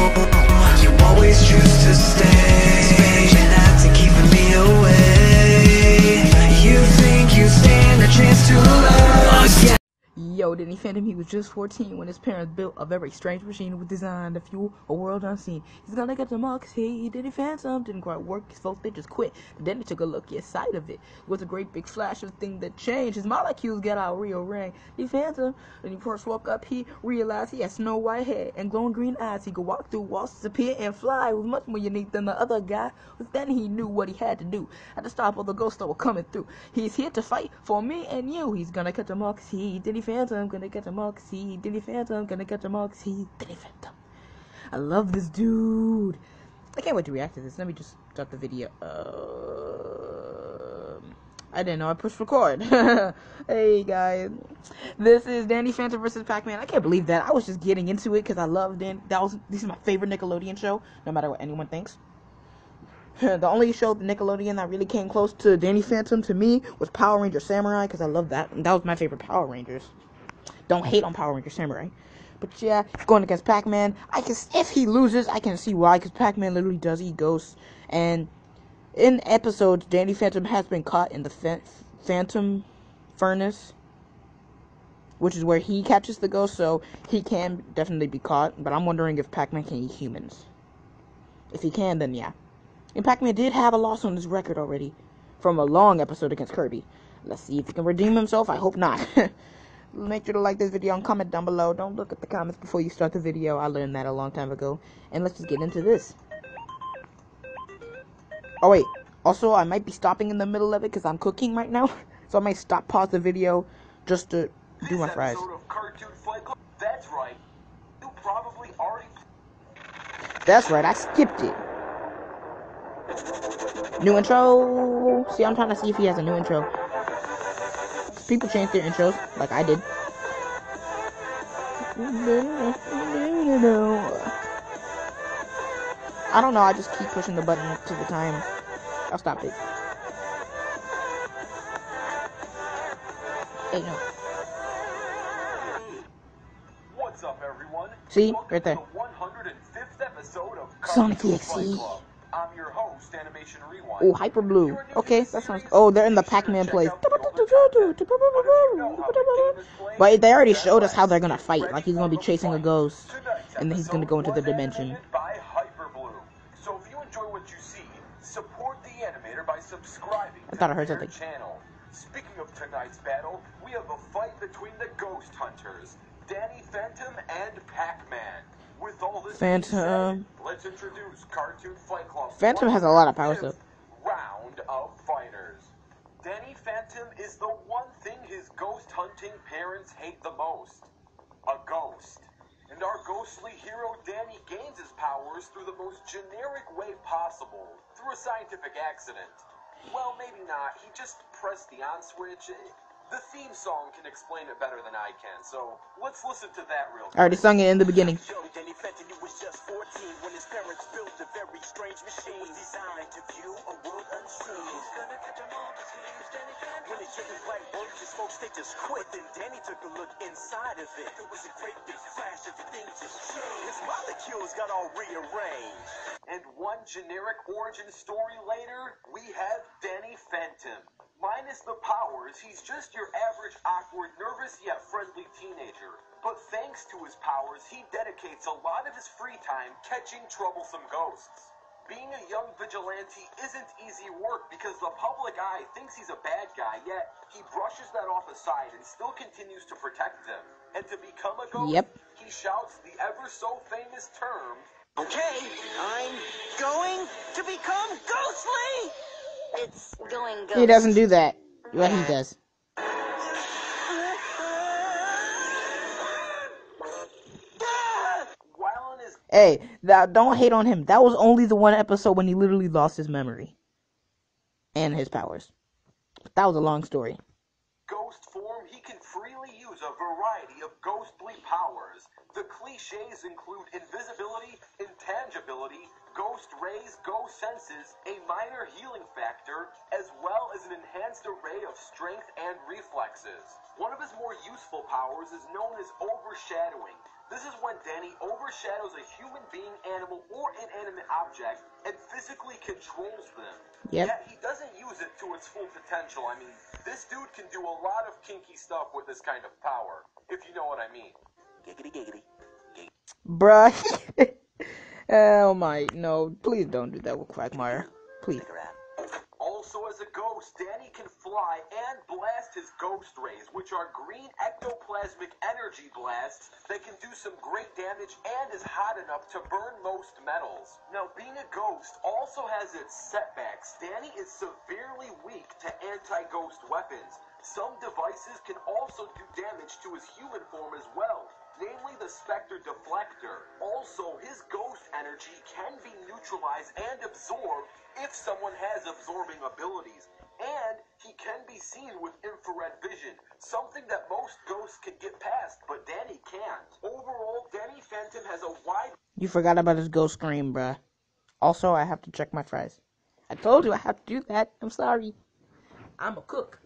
You always choose to stay, and after keeping me away, you think you stand a chance to love again. Yo, Danny Phantom, he was just 14 when his parents built a very strange machine with design to fuel a world unseen. He's gonna get the marks, he Danny Phantom didn't quite work, his folks, they just quit. Then they took a look inside of it. It was a great big flash of thing that changed. His molecules got out real ring. Danny Phantom, when he first woke up, he realized he had snow white hair and glowing green eyes. He could walk through walls, disappear, and fly. It was much more unique than the other guy. But then he knew what he had to do. Had to stop all the ghosts that were coming through. He's here to fight for me and you. He's gonna catch the marks, he Danny Phantom. Gonna get a Moxie, Danny Phantom, gonna get a Moxie, Danny Phantom. I love this dude. I can't wait to react to this. Let me just start the video. I didn't know I pushed record. Hey guys, this is Danny Phantom versus Pacman. I can't believe that. I was just getting into it because I love this is my favorite Nickelodeon show, no matter what anyone thinks. The only show, Nickelodeon, that really came close to Danny Phantom to me was Power Ranger Samurai, because I love that. That was my favorite Power Rangers. Don't hate on Power Ranger Samurai. But yeah, going against Pacman, if he loses, I can see why, because Pacman literally does eat ghosts. And in episodes, Danny Phantom has been caught in the Phantom Furnace, which is where he catches the ghost, so he can definitely be caught. But I'm wondering if Pacman can eat humans. If he can, then yeah. And Pacman did have a loss on his record already from a long episode against Kirby. Let's see if he can redeem himself. I hope not. Make sure to like this video and comment down below. Don't look at the comments before you start the video. I learned that a long time ago. And let's just get into this. Oh wait, also I might be stopping in the middle of it because I'm cooking right now. So I might pause the video just to do my fries. That's right. You probably already. That's right, I skipped it. New intro. See, I'm trying to see if he has a new intro. People change their intros, like I did. I don't know, I just keep pushing the button to the time. I'll stop it. Hey, no. What's up, everyone? See? Welcome Right there. to the 105th episode of Sonic Cartoon EXE. Fight Club. I'm your host, Animation Rewind. Oh, Hyper Blue. Okay, that sounds. Oh, they're in the Pacman place. But they already showed us how they're gonna fight. Like he's gonna be chasing a ghost, and then he's gonna go into the dimension. By Hyper Blue. So if you enjoy what you see, support the animator by subscribing I thought I heard to their something. channel. Speaking of tonight's battle, we have a fight between the Ghost Hunters, Danny Phantom and Pacman. With all this being said, let's introduce Cartoon Fight Club. Phantom has a lot of power stuff. Round of fighters. Danny Phantom is the one thing his ghost hunting parents hate the most. A ghost. And our ghostly hero Danny gains his powers through the most generic way possible, through a scientific accident. Well, maybe not. He just pressed the on switch. The theme song can explain it better than I can, so let's listen to that real quick. I already sung it in the beginning. Young Danny Phantom, he was just 14 when his parents built a very strange machine. It was designed to view a world unseen. When it came black bugs, his folks, they just quit. Then Danny took a look inside of it. It was a great big flash of things just changed. His molecules got all rearranged. And one generic origin story later, we have Danny Phantom. Minus the powers, he's just your average awkward, nervous yet friendly teenager. But thanks to his powers, he dedicates a lot of his free time catching troublesome ghosts. Being a young vigilante isn't easy work because the public eye thinks he's a bad guy, yet he brushes that off aside and still continues to protect them. And to become a ghost, he shouts the ever so famous term, Okay, I'm going to become ghostly! It's going ghost. He doesn't do that. Well, he does. Hey, don't hate on him. That was only the one episode when he literally lost his memory. And his powers. But that was a long story. Ghost form, he can freely use a variety of ghostly powers. The cliches include invisibility, intangibility, ability, Ghost Rays Ghost Senses, a minor healing factor, as well as an enhanced array of strength and reflexes. One of his more useful powers is known as overshadowing. This is when Danny overshadows a human being, animal, or inanimate object and physically controls them. Yep. Yet he doesn't use it to its full potential. I mean, this dude can do a lot of kinky stuff with this kind of power, if you know what I mean. Giggity giggity. Bruh. Oh my, no, please don't do that with Quagmire. Please. Stick around. Also, as a ghost, Danny can fly and blast his ghost rays, which are green ectoplasmic energy blasts that can do some great damage and is hot enough to burn most metals. Now, being a ghost also has its setbacks. Danny is severely weak to anti-ghost weapons. Some devices can also do damage to his human form as well, namely the Spectre Deflector. Also, his ghost energy can be neutralized and absorbed if someone has absorbing abilities. And he can be seen with infrared vision, something that most ghosts can get past, but Danny can't. Overall, Danny Phantom has a wide... You forgot about his ghost scream, bruh. Also, I have to check my fries. I told you I have to do that. I'm sorry. I'm a cook.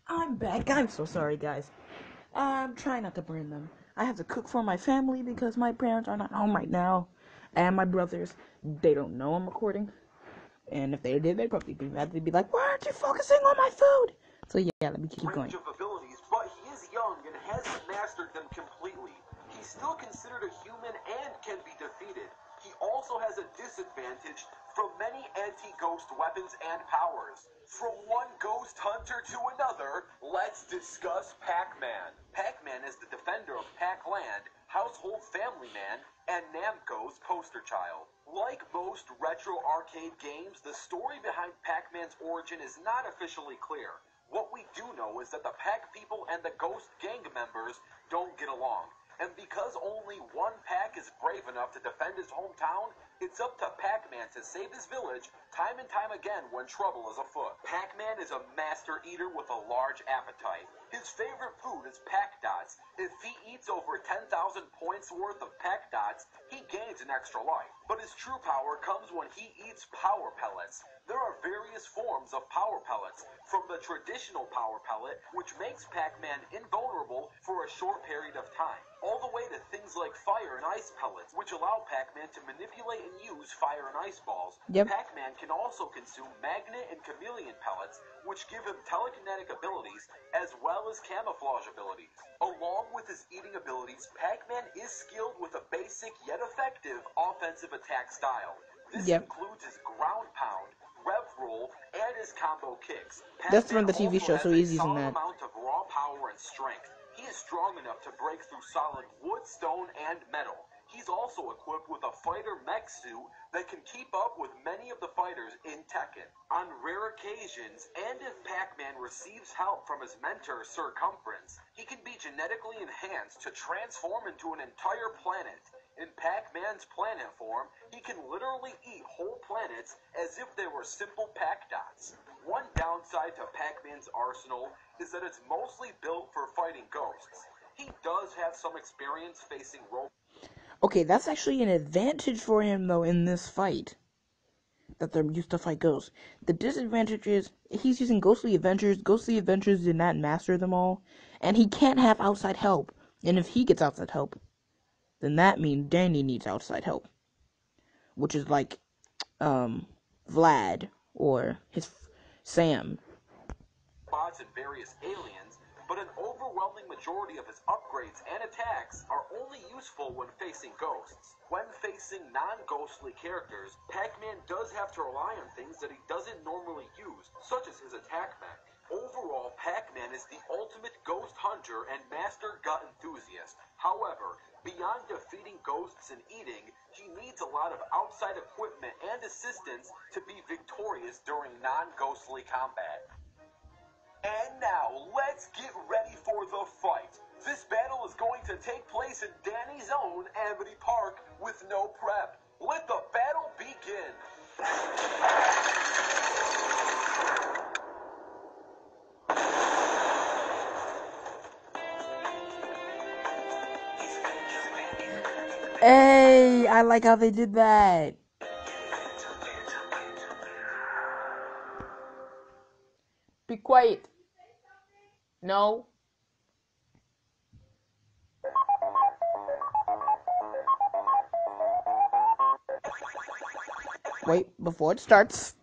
I'm back. I'm so sorry, guys. I'm trying not to burn them. I have to cook for my family because my parents are not home right now. And my brothers, they don't know I'm recording. And if they did, they'd probably be mad. They'd be like, why aren't you focusing on my food? So yeah, let me keep going. range of abilities, but he is young and hasn't mastered them completely. He's still considered a human and can be defeated. He also has a disadvantage from many anti-ghost weapons and powers. From one ghost hunter to another, let's discuss Pacman. Pacman is the defender of Pac-Land, household family man, and Namco's poster child. Like most retro arcade games, the story behind Pac-Man's origin is not officially clear. What we do know is that the Pac people and the Ghost gang members don't get along. And because only one Pac is brave enough to defend his hometown, it's up to Pac-Man to save his village time and time again when trouble is afoot. Pac-Man is a master eater with a large appetite. His favorite food is Pac Dots. If he eats over 10,000 points worth of Pac Dots, he gains an extra life. But his true power comes when he eats Power Pellets. There are various forms of Power Pellets, from the traditional Power Pellet, which makes Pac-Man invulnerable for a short period of time, all the way to things like Fire and Ice Pellets, which allow Pac-Man to manipulate and use fire and ice balls. Yep. Pacman can also consume magnet and chameleon pellets, which give him telekinetic abilities as well as camouflage abilities. Along with his eating abilities, Pacman is skilled with a basic yet effective offensive attack style. This Yep. includes his ground pound, rev roll, and his combo kicks. That's from Pacman the TV also show, so has he's a using solid that. amount of raw power and strength. He is strong enough to break through solid wood, stone, and metal. He's also equipped with a fighter mech suit that can keep up with many of the fighters in Tekken. On rare occasions, and if Pacman receives help from his mentor, Circumference, he can be genetically enhanced to transform into an entire planet. In Pac-Man's planet form, he can literally eat whole planets as if they were simple pack dots. One downside to Pac-Man's arsenal is that it's mostly built for fighting ghosts. He does have some experience facing robots. Okay, that's actually an advantage for him, though, in this fight. That they're used to fight ghosts. The disadvantage is, he's using Ghostly Adventures. Ghostly Adventures did not master them all. And he can't have outside help. And if he gets outside help, then that means Danny needs outside help. Which is like, Vlad, or his Sam. Bots and various aliens, but an overwhelming majority of his upgrades and attacks are only useful when facing ghosts. When facing non-ghostly characters, Pac-Man does have to rely on things that he doesn't normally use, such as his attack mech. Overall, Pac-Man is the ultimate ghost hunter and master gut enthusiast. However, beyond defeating ghosts and eating, he needs a lot of outside equipment and assistance to be victorious during non-ghostly combat. And now, let's get ready for the fight. This battle is going to take place in Danny's own Amity Park with no prep. Let the battle begin. Hey, I like how they did that. Be quiet. No. Wait, before it starts.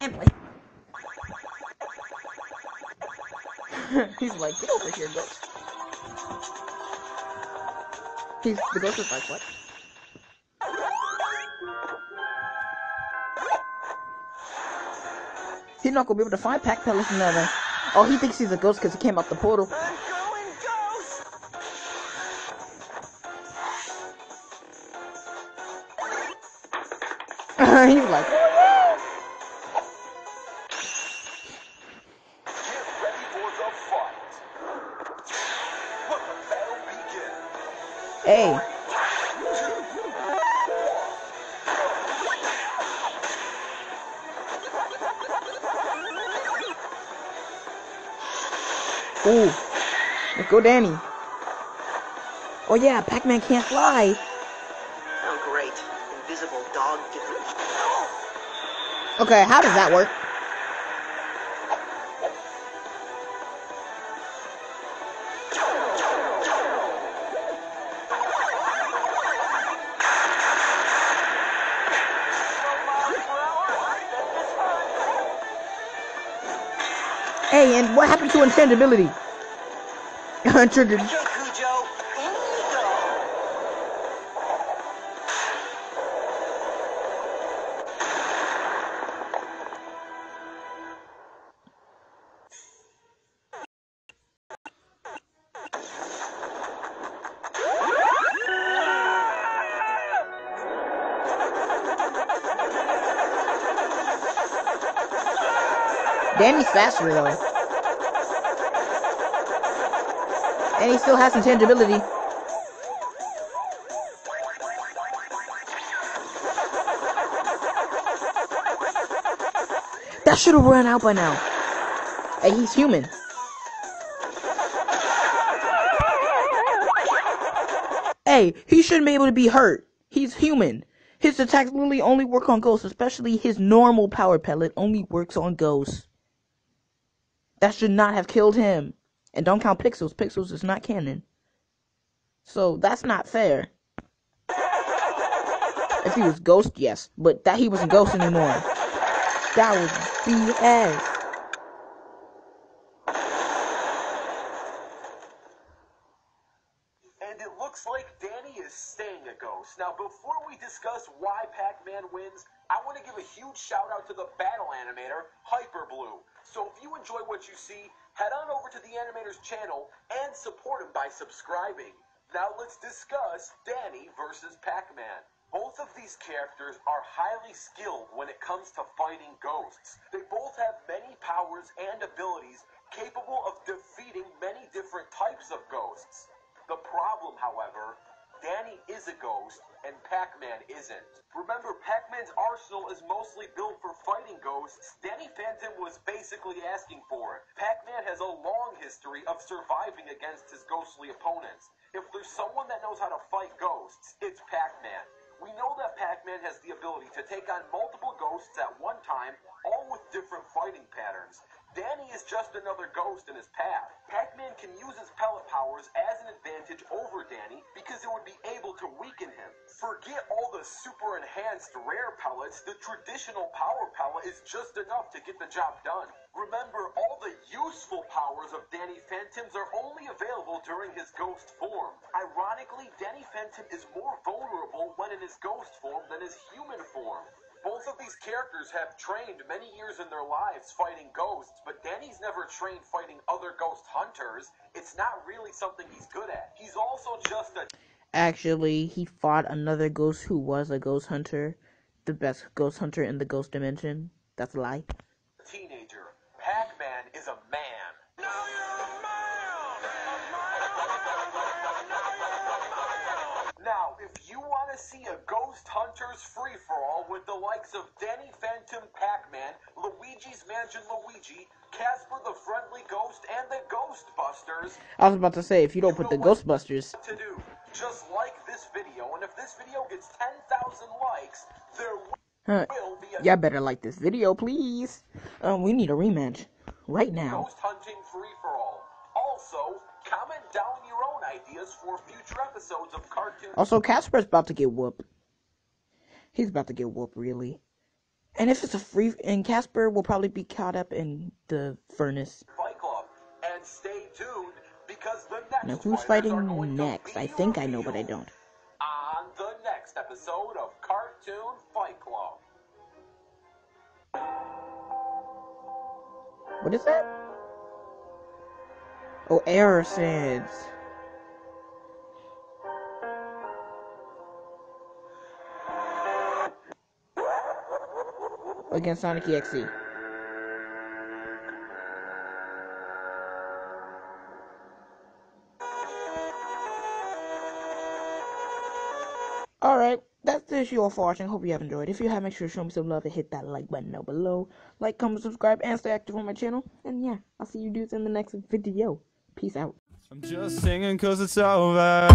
And play. He's like, get over here, ghost. The ghost is like, what? He's not gonna be able to find Pac Pellets in there. Oh, he thinks he's a ghost because he came out the portal. I'm going ghost! He's like, Get ready for the fight. Let the battle begin. hey. Ooh. Let's go, Danny. Oh yeah, Pac-Man can't fly. Oh, great. Invisible dog did. Okay, how does that work? Hey, and what happened to intangibility? Okay, Cujo. Danny's faster though. And he still has intangibility. That should have run out by now. Hey, he's human. Hey, he shouldn't be able to be hurt. He's human. His attacks literally only work on ghosts, especially his normal power pellet only works on ghosts. That should not have killed him. And don't count Pixels. Pixels is not canon. So that's not fair. If he was Ghost, yes. But that he wasn't Ghost anymore. That was BS. And it looks like Danny is staying a Ghost. Now, before we discuss why Pac-Man wins, I want to give a huge shout out to the battle animator, Hyperblue. So if you enjoy what you see, head on over to the animator's channel and support him by subscribing. Now let's discuss Danny versus Pac-Man. Both of these characters are highly skilled when it comes to fighting ghosts. They both have many powers and abilities capable of defeating many different types of ghosts. The problem, however, Danny is a ghost and Pac-Man isn't. Remember, Pac-Man's arsenal is mostly built for fighting ghosts. Danny Phantom was basically asking for it. Pac-Man has a long history of surviving against his ghostly opponents. If there's someone that knows how to fight ghosts, it's Pac-Man. We know that Pac-Man has the ability to take on multiple ghosts at one time, all with different fighting patterns. Danny is just another ghost in his path. Pac-Man can use his pellet powers as an advantage over Danny because it would be able to weaken him. Forget all the super enhanced rare pellets, the traditional power pellet is just enough to get the job done. Remember, all the useful powers of Danny Phantoms are only available during his ghost form. Ironically, Danny Phantom is more vulnerable when in his ghost form than his human form. Both of these characters have trained many years in their lives fighting ghosts, but Danny's never trained fighting other ghost hunters. It's not really something he's good at. He's also just a... Actually, he fought another ghost who was a ghost hunter. The best ghost hunter in the ghost dimension. That's a lie. teenager. Pac-Man is a man. Now, if you want to see a Ghost Hunters free-for-all with the likes of Danny Phantom Pac-Man, Luigi's Mansion Luigi, Casper the Friendly Ghost, and the Ghostbusters... I was about to say, if you don't put the Ghostbusters... to do. Just like this video, and if this video gets 10,000 likes, there will be a... Y'all better like this video, please. We need a rematch. Right now. Ghost hunting free-for-all. Also, comment down your own ideas for future episodes of Cartoon... Also, Casper's about to get whooped. He's about to get whooped, really. And if it's a free... And Casper will probably be caught up in the furnace. Fight Club. And stay tuned, because the next Now, who's fighters are fighting going next? to I be think I know, but I revealed don't. on the next episode of Cartoon Fight Club. What is that? Oh, error sands. Against Sonic EXE. Alright, that's the issue all for watching. Hope you have enjoyed. If you have, make sure to show me some love and hit that like button down below. Like, comment, subscribe, and stay active on my channel. And yeah, I'll see you dudes in the next video. Peace out. I'm just singing 'cause it's over.